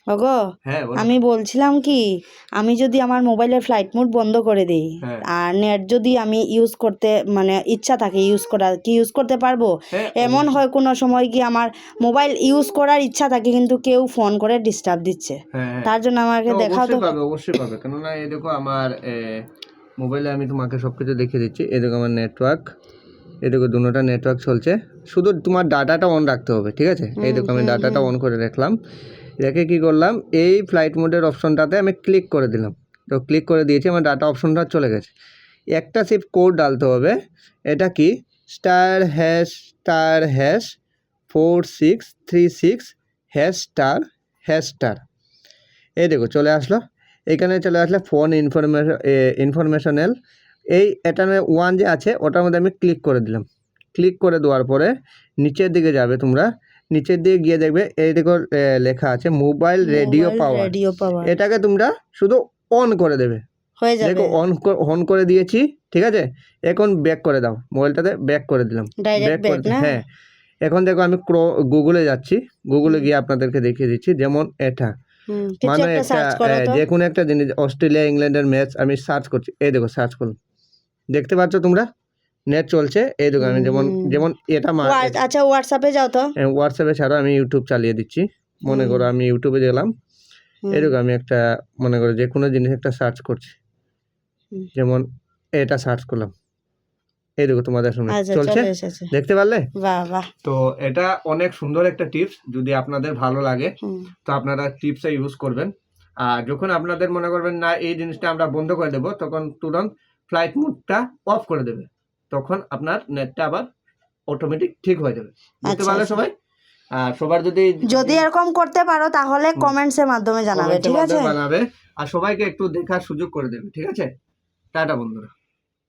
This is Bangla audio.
ওগো, হ্যাঁ বলো। আমি বলছিলাম কি, আমি যদি আমার মোবাইলের ফ্লাইট মোড বন্ধ করে দিই হ্যাঁ আর নেট যদি আমি ইউজ করতে মানে ইচ্ছা থাকে ইউজ করার, কি ইউজ করতে পারবো? হ্যাঁ এমন অবশ্যই। হয় কোনো সময় কি আমার মোবাইল ইউজ করার ইচ্ছা থাকে কিন্তু কেউ ফোন করে ডিস্টার্ব দিচ্ছে, হ্যাঁ হ্যাঁ, তার জন্য আমাকে তো দেখাও অবশ্যই তো। পাবে, অবশ্যই পাবে। কেননা এই দেখো আমার মোবাইলে আমি তোমাকে সব কিছু দেখিয়ে দিচ্ছি। এই দেখো আমার নেটওয়ার্ক, এই দেখো দুটোটা নেটওয়ার্ক চলছে। শুধু তোমার ডাটাটা অন রাখতে হবে, ঠিক আছে? এই দেখো আমি ডাটাটা অন করে রাখলাম। রেখে কী করলাম, এই ফ্লাইট মোডের অপশনটাতে আমি ক্লিক করে দিলাম। তো ক্লিক করে দিয়েছি, আমার ডাটা অপশনটা চলে গেছে। একটা সিফট কোড ডালতে হবে। এটা কি, *#4636#*# এই দেখো চলে আসলো। এখানে চলে আসলে ফোন ইনফরমেশনাল, এটা ওয়ান যে আছে ওটার মধ্যে আমি ক্লিক করে দিলাম। ক্লিক করে দেওয়ার পরে নিচের দিকে যাবে তোমরা, নিচের দিকে গিয়ে দেখবে এই দেখো লেখা আছে মোবাইল রেডিও পাওয়ার। রেডিও পাওয়ার এটাকে তোমরা শুধু অন করে দেবে। হয়ে যাবে, দেখো অন করে দিয়েছি, ঠিক আছে? এখন ব্যাক করে দাও, মোবাইলটাতে ব্যাক করে দিলাম। ডাইরেক্ট ব্যাক না? হ্যাঁ, এখন দেখো আমি গুগলে যাচ্ছি, গুগলে গিয়ে আপনাদেরকে দেখিয়ে দিচ্ছি। যেমন এটা কিছু মানে একটা একটা সার্চ করো তো। যে কোনো একটা জিনিস, অস্ট্রেলিয়া ইংল্যান্ডের ম্যাচ আমি সার্চ করছি। এই দেখো সার্চ করুন, দেখতে পাচ্ছ তোমরা নেট চলছে। এই দেখো আমি যেমন যেমন এটা আচ্ছা, হোয়াটসঅ্যাপে যাও তো। হোয়াটসঅ্যাপে ছাড়াও আমি ইউটিউব চালিয়ে দিচ্ছি। মনে করো আমি ইউটিউবে গেলাম, এই দেখো আমি একটা মনে করো যে কোনো জিনিস একটা সার্চ করছি, যেমন এটা সার্চ করলাম। এই দেখো তোমাদের সামনে আচ্ছা, চলছে, চলে এসেছে। দেখতে পারলে? বাহ বাহ। তো এটা অনেক সুন্দর একটা টিপস, যদি আপনাদের ভালো লাগে তো আপনারা টিপসে ইউজ করবেন। আর যখন আপনাদের মনে করবেন না এই জিনিসটা আমরা বন্ধ করে দেবো, তখন তুরন্ত ফ্লাইট মোডটা অফ করে দেবে, তখন আপনার নেটটা আবার অটোমেটিক ঠিক হয়ে যাবে। বুঝতে পারলে সবাই? আর সবার যদি এরকম করতে পারো তাহলে কমেন্টসের মাধ্যমে জানাবে, ঠিক আছে? বানাবে আর সবাইকে একটু দেখার সুযোগ করে দেবে, ঠিক আছে? টাটা বন্ধুরা।